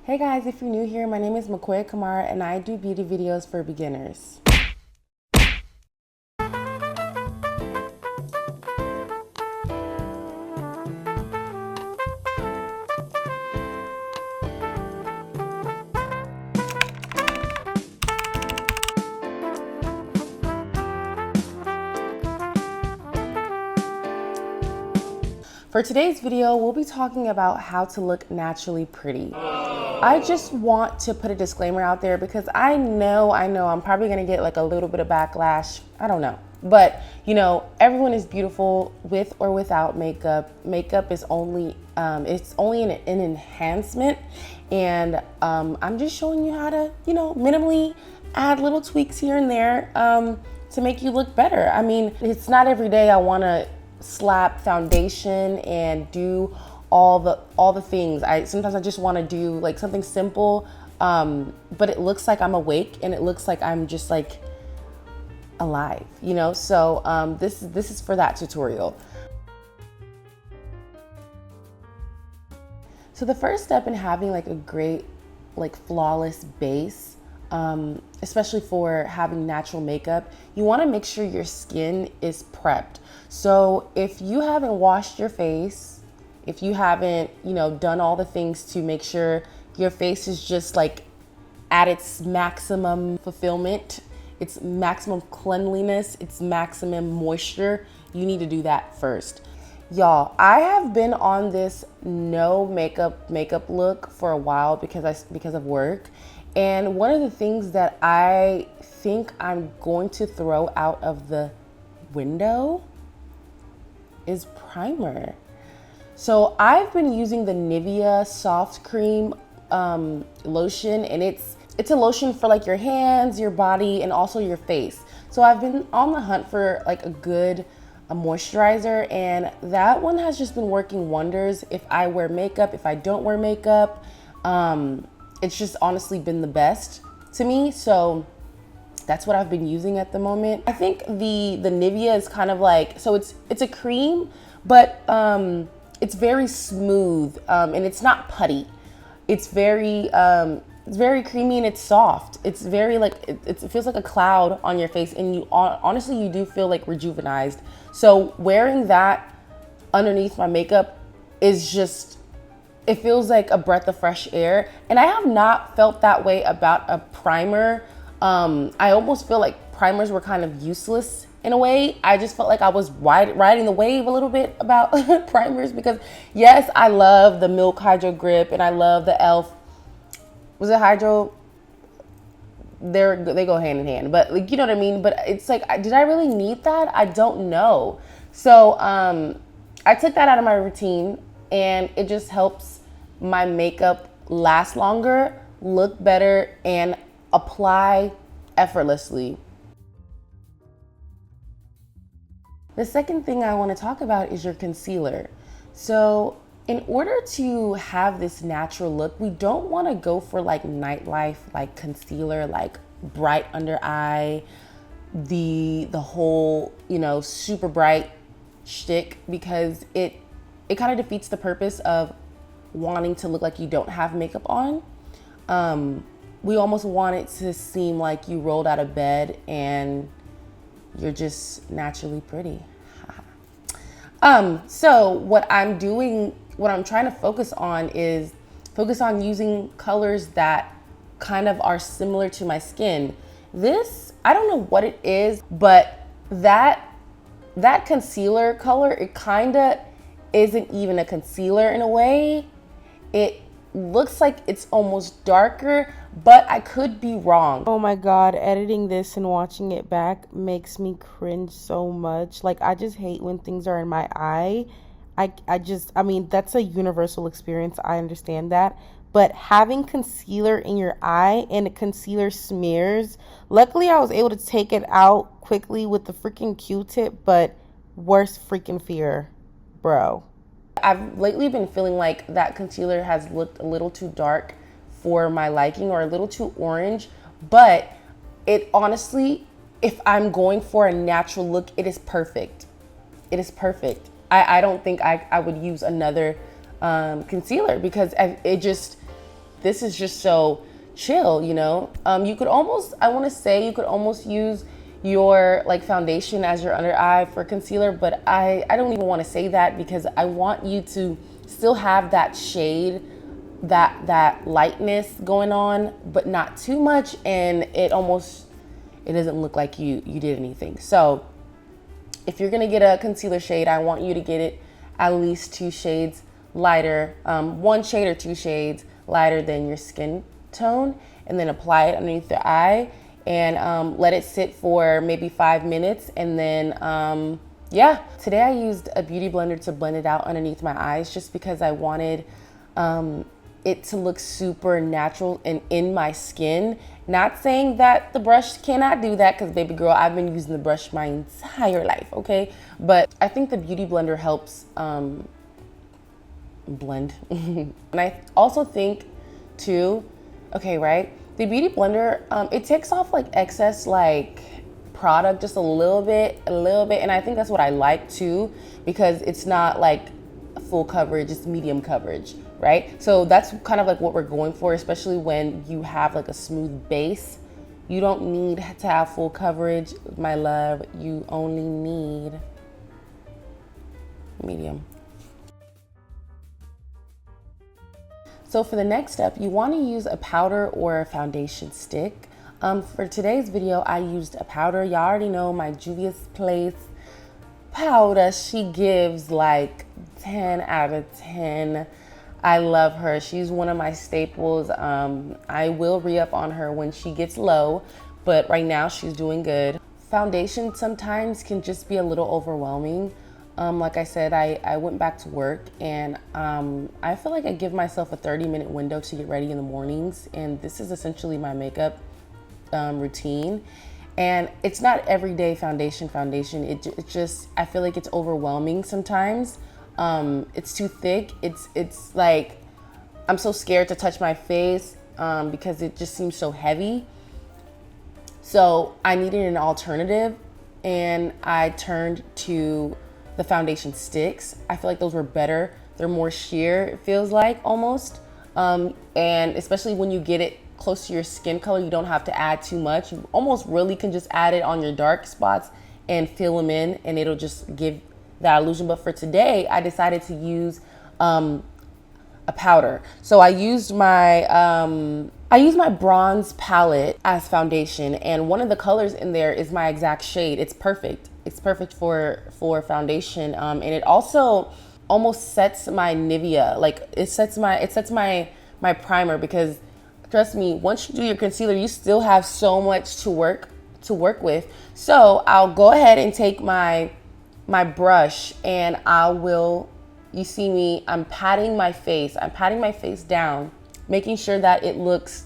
Hey guys, if you're new here, my name is MACOYAH and I do beauty videos for beginners. For today's video, we'll be talking about how to look naturally pretty. I just want to put a disclaimer out there because I know I'm probably gonna get like a little bit of backlash. I don't know. But you know, everyone is beautiful with or without makeup. Makeup is only, it's only an enhancement. And I'm just showing you how to, you know, minimally add little tweaks here and there to make you look better. I mean, it's not every day I wanna slap foundation and do all the things. Sometimes I just want to do like something simple, but it looks like I'm awake and it looks like I'm just like alive, you know. So this is for that tutorial. So the first step in having like a great, like flawless base, especially for having natural makeup, you want to make sure your skin is prepped. So if you haven't washed your face, if you haven't, you know, done all the things to make sure your face is just like at its maximum fulfillment, its maximum cleanliness, its maximum moisture, you need to do that first. Y'all, I have been on this no makeup look for a while because of work. And one of the things that I think I'm going to throw out of the window is primer. So I've been using the Nivea soft cream lotion, and it's a lotion for like your hands, your body, and also your face. So I've been on the hunt for like a good moisturizer, and that one has just been working wonders if I wear makeup, if I don't wear makeup. It's just honestly been the best to me. So that's what I've been using at the moment. I think the Nivea is kind of like, so it's a cream, but it's very smooth and it's not putty. It's very creamy and it's soft. It's very like, it feels like a cloud on your face, and you honestly, you do feel like rejuvenized. So wearing that underneath my makeup is just, it feels like a breath of fresh air. And I have not felt that way about a primer. I almost feel like primers were kind of useless in a way. I just felt like I was riding the wave a little bit about primers because yes, I love the Milk Hydro Grip and I love the e.l.f. Was it Hydro? They go hand in hand, but like, you know what I mean? But it's like, did I really need that? I don't know. So I took that out of my routine, and it just helps my makeup last longer, look better, and apply effortlessly. The second thing I want to talk about is your concealer. So in order to have this natural look, we don't want to go for like nightlife, like concealer, like bright under eye, the whole, you know, super bright shtick, because it kind of defeats the purpose of wanting to look like you don't have makeup on. We almost want it to seem like you rolled out of bed and you're just naturally pretty. So what I'm trying to focus on is using colors that kind of are similar to my skin. This, I don't know what it is, but that concealer color, it kind of isn't even a concealer in a way. It looks like it's almost darker, but I could be wrong. Oh my God, editing this and watching it back makes me cringe so much. Like, I just hate when things are in my eye. I mean, that's a universal experience. I understand that. But having concealer in your eye and concealer smears, luckily I was able to take it out quickly with the freaking Q-tip, but worst freaking fear, bro. I've lately been feeling like that concealer has looked a little too dark for my liking, or a little too orange, but it honestly, if I'm going for a natural look, it is perfect. It is perfect. I don't think I would use another concealer because it just, this is just so chill, you know? You could almost, I wanna say you could almost use your like foundation as your under eye for concealer, but I don't even wanna say that because I want you to still have that shade, that lightness going on, but not too much, and it doesn't look like you did anything. So if you're gonna get a concealer shade, I want you to get it at least 2 shades lighter, 1 shade or 2 shades lighter than your skin tone, and then apply it underneath the eye and let it sit for maybe 5 minutes. And then yeah, today I used a beauty blender to blend it out underneath my eyes just because I wanted it to look super natural and in my skin. Not saying that the brush cannot do that, because baby girl, I've been using the brush my entire life, okay? But I think the beauty blender helps blend. And I also think too, okay, right? The beauty blender, it takes off like excess like product just a little bit. And I think that's what I like too, because it's not like full coverage, it's medium coverage, right? So that's kind of like what we're going for, especially when you have like a smooth base. You don't need to have full coverage, my love. You only need medium. So for the next step, you want to use a powder or a foundation stick. For today's video, I used a powder. Y'all already know my Juvias Place powder. She gives like 10 out of 10. I love her. She's one of my staples. I will re-up on her when she gets low, but right now she's doing good. Foundation sometimes can just be a little overwhelming. Like I said, I went back to work, and I feel like I give myself a 30-minute window to get ready in the mornings, and this is essentially my makeup routine. And it's not everyday foundation. It just, I feel like it's overwhelming sometimes. It's too thick. It's like, I'm so scared to touch my face because it just seems so heavy. So I needed an alternative, and I turned to the foundation sticks. I feel like those were better. They're more sheer, it feels like, almost. And especially when you get it close to your skin color, you don't have to add too much. You almost really can just add it on your dark spots and fill them in, and it'll just give that illusion. But for today, I decided to use a powder. So I used my bronze palette as foundation, and one of the colors in there is my exact shade. It's perfect. It's perfect for foundation, and it also almost sets my Nivea. Like it sets my primer, because trust me, once you do your concealer, you still have so much to work with. So I'll go ahead and take my brush, and you see me, I'm patting my face. I'm patting my face down, making sure that it looks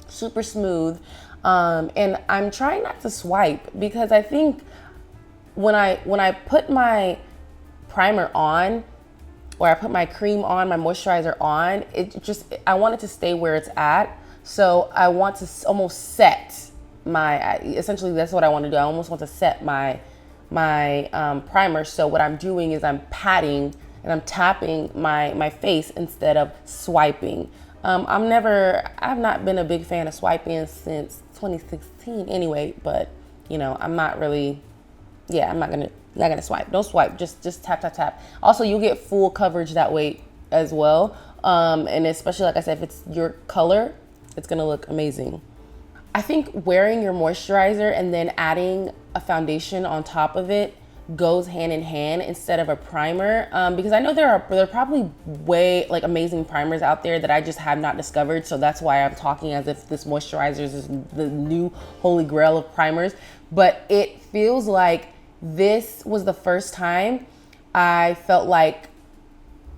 super smooth. And I'm trying not to swipe, because I think when I put my primer on, or I put my cream on, my moisturizer on, I want it to stay where it's at. So I want to almost set essentially that's what I want to do. I almost want to set my primer. So what I'm doing is I'm patting and I'm tapping my face instead of swiping. I've not been a big fan of swiping since 2016 anyway, but you know, I'm not gonna swipe. Don't swipe, just tap, tap, tap. Also, you'll get full coverage that way as well. And especially, like I said, if it's your color, it's gonna look amazing. I think wearing your moisturizer and then adding a foundation on top of it goes hand in hand instead of a primer, because I know there are probably way like amazing primers out there that I just have not discovered. So that's why I'm talking as if this moisturizer is the new holy grail of primers. But it feels like this was the first time I felt like,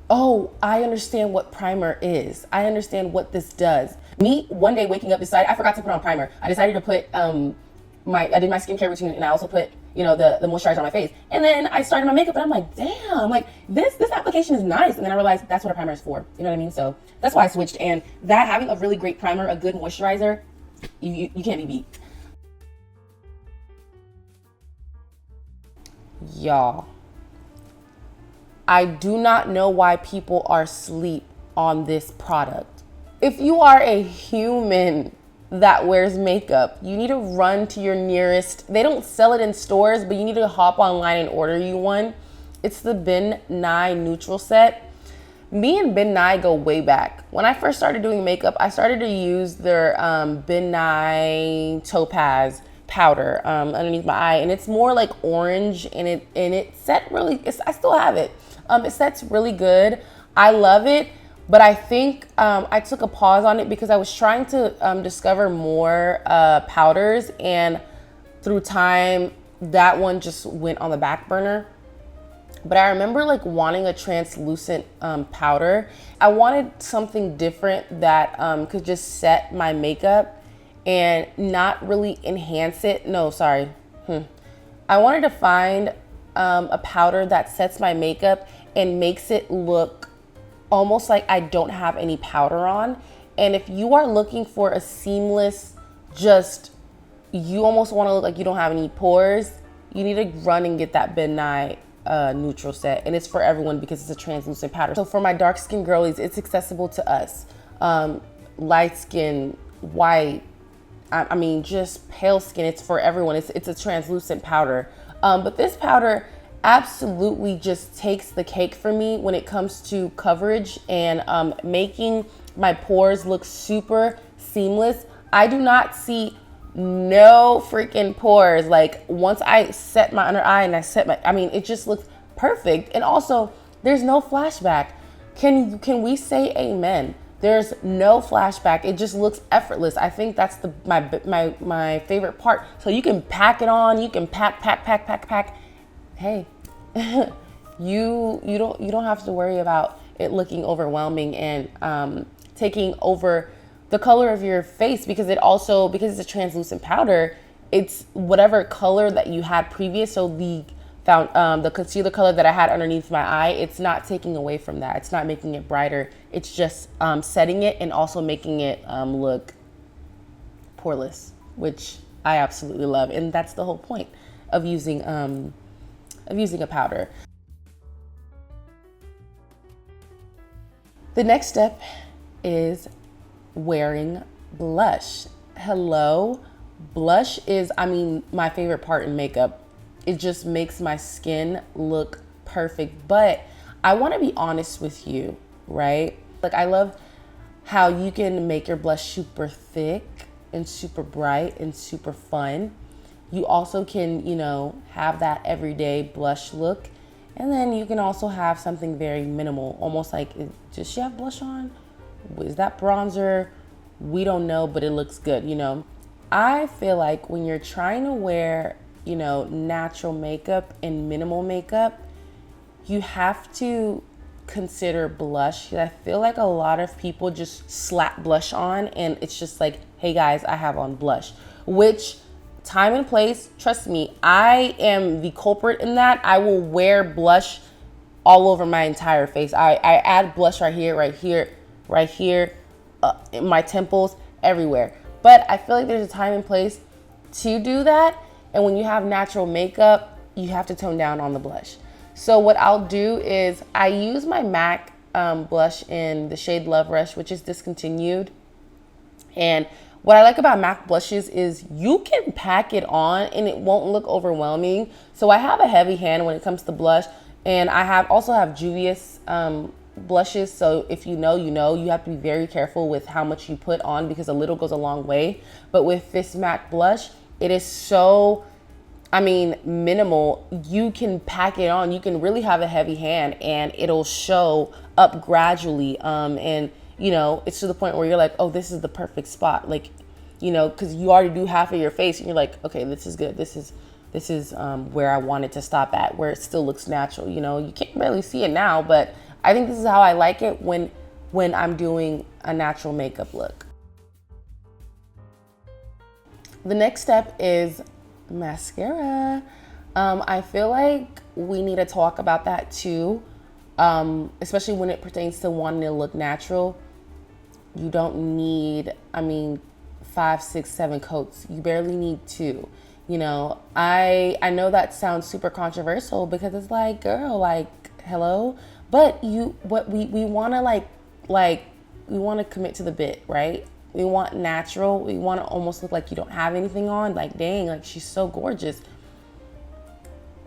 oh, I understand what primer is. I understand what this does. Me, one day waking up, I forgot to put on primer. I decided to put I did my skincare routine, and I also put, you know, the moisturizer on my face. And then I started my makeup, and I'm like, damn, like this application is nice. And then I realized that's what a primer is for. You know what I mean? So that's why I switched. And that, having a really great primer, a good moisturizer, you can't be beat. Y'all, I do not know why people are asleep on this product. if you are a human that wears makeup, you need to run to your nearest, they don't sell it in stores, but you need to hop online and order you one. It's the Ben Nye Neutral Set. Me and Ben Nye go way back. When I first started doing makeup, I started to use their Ben Nye Topaz powder underneath my eye, and it's more like orange, and it set really, I still have it. It sets really good. I love it, but I think I took a pause on it because I was trying to discover more powders, and through time, that one just went on the back burner. But I remember like wanting a translucent powder. I wanted something different that could just set my makeup and not really enhance it. No, sorry. I wanted to find a powder that sets my makeup and makes it look almost like I don't have any powder on. And if you are looking for a seamless, just, you almost want to look like you don't have any pores, you need to run and get that Ben Nye neutral set. And it's for everyone because it's a translucent powder. So for my dark skin girlies, it's accessible to us. Light skin, white, I mean, just pale skin, it's for everyone. It's a translucent powder. But this powder absolutely just takes the cake for me when it comes to coverage and making my pores look super seamless. I do not see no freaking pores. Like once I set my under eye and I mean, it just looks perfect. And also there's no flashback. Can we say amen? There's no flashback. It just looks effortless. I think that's my favorite part. So you can pack it on, you can pack. Hey, you don't have to worry about it looking overwhelming and taking over the color of your face, because it's a translucent powder, it's whatever color that you had previous. So the concealer color that I had underneath my eye, it's not taking away from that. It's not making it brighter. It's just setting it and also making it look poreless, which I absolutely love. And that's the whole point of using a powder. The next step is wearing blush. Hello, blush is, I mean, my favorite part in makeup. It just makes my skin look perfect. But I want to be honest with you, right? Like, I love how you can make your blush super thick and super bright and super fun. You also can, you know, have that everyday blush look. And then you can also have something very minimal, almost like, does she have blush on? Is that bronzer? We don't know, but it looks good, you know? I feel like when you're trying to wear, you know, natural makeup and minimal makeup, you have to consider blush. I feel like a lot of people just slap blush on and it's just like, hey guys, I have on blush, which time and place, trust me, I am the culprit in that. I will wear blush all over my entire face. I add blush right here, in my temples, everywhere. But I feel like there's a time and place to do that. And when you have natural makeup, you have to tone down on the blush. So what I'll do is I use my MAC blush in the shade Loverush, which is discontinued. And what I like about MAC blushes is you can pack it on and it won't look overwhelming. So I have a heavy hand when it comes to blush, and I also have Juvias blushes. So if you know, you have to be very careful with how much you put on because a little goes a long way. But with this MAC blush, it is so, I mean, minimal. You can pack it on. You can really have a heavy hand and it'll show up gradually. And you know, it's to the point where you're like, oh, this is the perfect spot. Like, you know, because you already do half of your face and you're like, okay, this is good. This is where I want it to stop at, where it still looks natural. You know, you can't really see it now, but I think this is how I like it when I'm doing a natural makeup look. The next step is mascara. I feel like we need to talk about that too, especially when it pertains to wanting to look natural. You don't need, I mean, 5, 6, 7 coats. You barely need 2. You know, I know that sounds super controversial because it's like, girl, like, hello. But we want to like want to commit to the bit, right? We want natural. We want to almost look like you don't have anything on. Like, dang, like she's so gorgeous.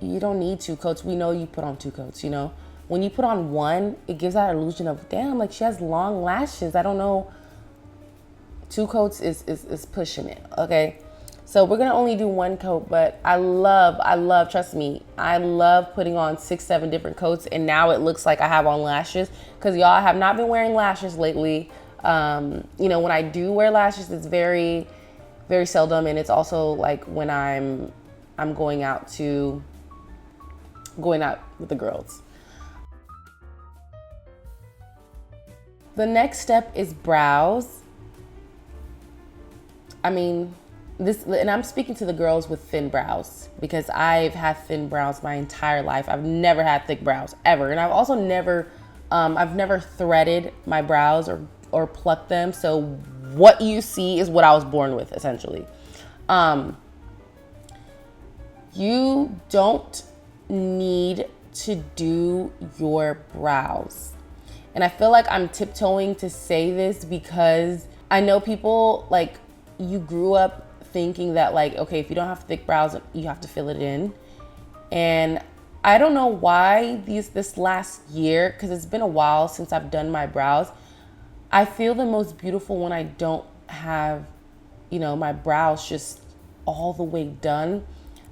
You don't need 2 coats. We know you put on 2 coats, you know? When you put on one, it gives that illusion of, damn, like she has long lashes. I don't know. 2 coats is pushing it, okay? So we're gonna only do 1 coat, but I love, trust me, I love putting on 6, 7 different coats, and now it looks like I have on lashes, because y'all, I have not been wearing lashes lately. You know, when I do wear lashes, it's very, very seldom, and it's also like when I'm going out with the girls. The next step is brows. I mean, and I'm speaking to the girls with thin brows, because I've had thin brows my entire life. I've never had thick brows ever. And I've also never threaded my brows or plucked them. So what you see is what I was born with, essentially. You don't need to do your brows. And I feel like I'm tiptoeing to say this because I know people, like, you grew up thinking that, like, okay, if you don't have thick brows, you have to fill it in. And I don't know why this last year, because it's been a while since I've done my brows, I feel the most beautiful when I don't have, you know, my brows just all the way done.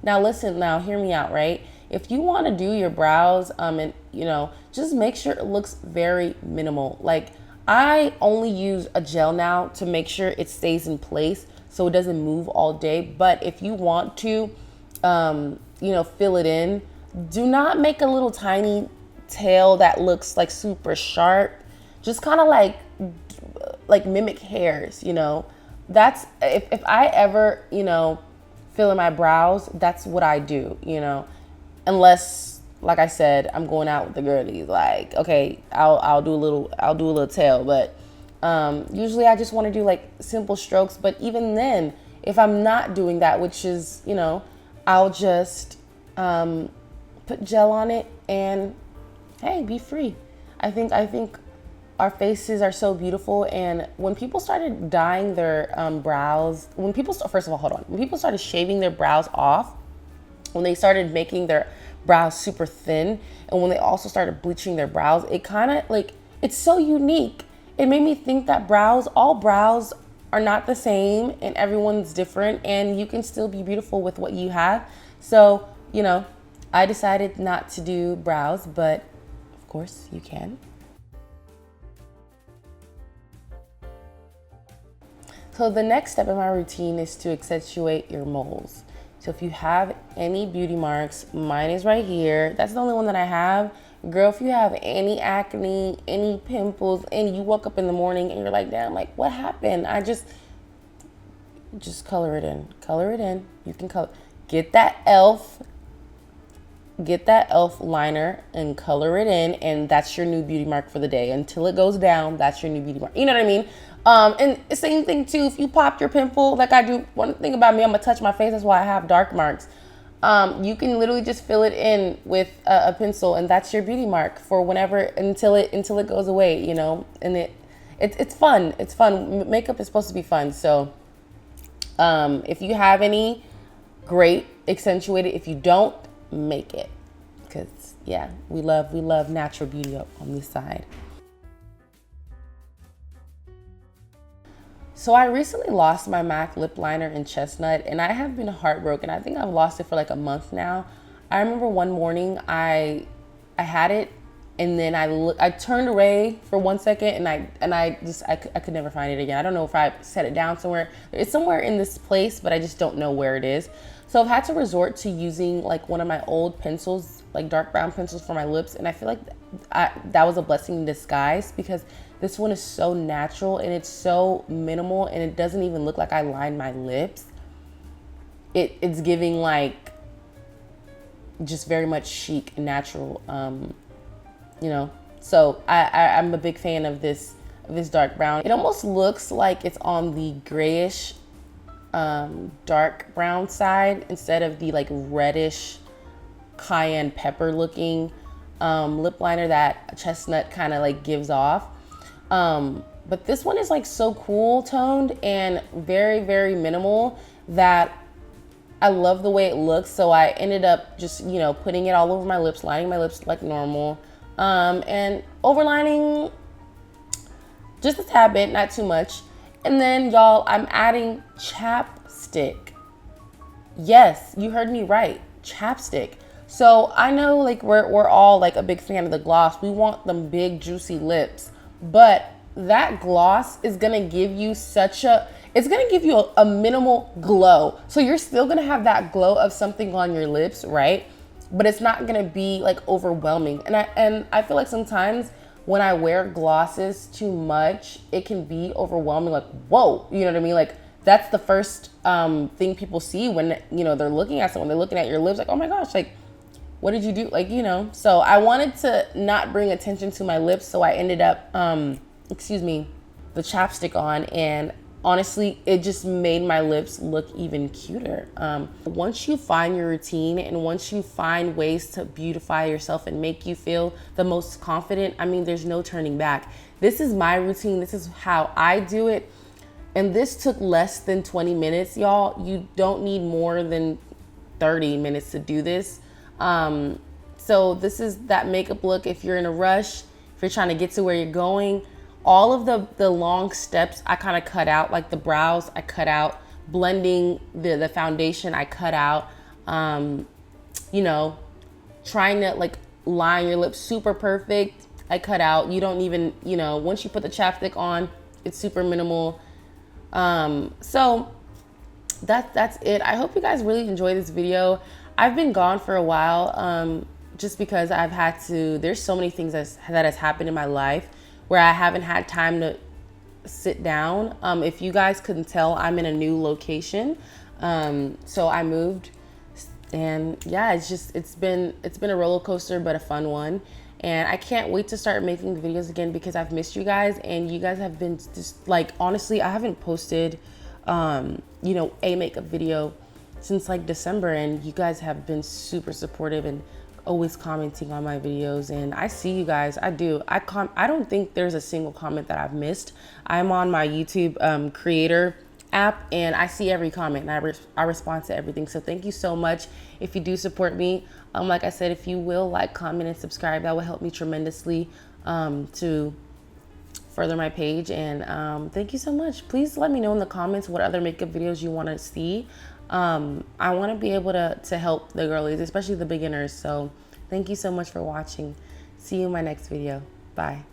Now listen, now hear me out, right? If you want to do your brows, and you know, just make sure it looks very minimal. Like, I only use a gel now to make sure it stays in place so it doesn't move all day. But if you want to, you know, fill it in, do not make a little tiny tail that looks like super sharp. Just kind of like mimic hairs, you know. That's, if I ever, you know, fill in my brows, that's what I do, you know. Unless, like I said, I'm going out with the girlies, like, okay, I'll do a little tail, but usually I just want to do like simple strokes. But even then, if I'm not doing that, which is, you know, I'll just put gel on it and, hey, be free. I think our faces are so beautiful, and when people started dyeing their brows, first of all, hold on, when people started shaving their brows off, when they started making their brows super thin, and when they also started bleaching their brows, it kind of like, it's so unique. It made me think that all brows are not the same, and everyone's different, and you can still be beautiful with what you have. So, you know, I decided not to do brows, but of course you can. So the next step in my routine is to accentuate your moles. So if you have any beauty marks, mine is right here. That's the only one that I have. Girl, if you have any acne, any pimples, and you woke up in the morning and you're like, damn, like, what happened? I just color it in. Color it in. You can color. Get that e.l.f. liner and color it in, and that's your new beauty mark for the day. Until it goes down, that's your new beauty mark. You know what I mean? And the same thing too, if you popped your pimple, like I do, one thing about me, I'm gonna touch my face, that's why I have dark marks. You can literally just fill it in with a pencil, and that's your beauty mark for whenever, until it goes away, you know. And it's fun. It's fun. Makeup is supposed to be fun. So if you have any, great, accentuate it. If you don't, make it, because yeah, we love natural beauty on this side. So I recently lost my MAC lip liner in Chestnut, and I have been heartbroken. I think I've lost it for like a month now. I remember one morning I had it, and then I turned away for 1 second, and I could never find it again. I don't know if I set it down somewhere. It's somewhere in this place, but I just don't know where it is. So I've had to resort to using like one of my old pencils, like dark brown pencils for my lips, and I feel like that was a blessing in disguise, because this one is so natural and it's so minimal, and it doesn't even look like I lined my lips. It's giving like just very much chic and natural, you know. So I'm a big fan of this dark brown. It almost looks like it's on the grayish dark brown side instead of the like reddish cayenne pepper looking lip liner that Chestnut kind of like gives off. But this one is like so cool toned and very, very minimal that I love the way it looks. So I ended up just, you know, putting it all over my lips, lining my lips like normal, and overlining just a tad bit, not too much. And then y'all, I'm adding chapstick. Yes, you heard me right, chapstick. So I know like we're all like a big fan of the gloss. We want them big juicy lips, but that gloss is gonna give you it's gonna give you a minimal glow. So you're still gonna have that glow of something on your lips, right? But it's not gonna be like overwhelming. And I feel like sometimes when I wear glosses too much, it can be overwhelming, like, whoa, you know what I mean? Like, that's the first thing people see when, you know, they're looking at someone, they're looking at your lips, like, oh my gosh, like, what did you do? Like, you know, so I wanted to not bring attention to my lips, so I ended up, the chapstick on, and honestly, it just made my lips look even cuter. Once you find your routine and once you find ways to beautify yourself and make you feel the most confident, I mean, there's no turning back. This is my routine. This is how I do it. And this took less than 20 minutes, y'all. You don't need more than 30 minutes to do this. So this is that makeup look if you're in a rush, if you're trying to get to where you're going. All of the long steps I kind of cut out, like the brows I cut out, blending the foundation I cut out, you know, trying to like line your lips super perfect, I cut out. You don't even, you know, once you put the chapstick on, it's super minimal. So that's it. I hope you guys really enjoy this video. I've been gone for a while, just because I've had to, there's so many things that has happened in my life where I haven't had time to sit down. If you guys couldn't tell, I'm in a new location. So I moved, and yeah, it's been a roller coaster, but a fun one. And I can't wait to start making videos again because I've missed you guys, and you guys have been just like, honestly, I haven't posted, you know, a makeup video since like December, and you guys have been super supportive and always commenting on my videos, and I see you guys. I do. I don't think there's a single comment that I've missed. I'm on my YouTube creator app, and I see every comment, and I respond to everything. So thank you so much if you do support me. Like I said, if you will like, comment, and subscribe, that will help me tremendously to further my page. And thank you so much. Please let me know in the comments what other makeup videos you want to see. I want to be able to help the girlies, especially the beginners. So thank you so much for watching. See you in my next video. Bye.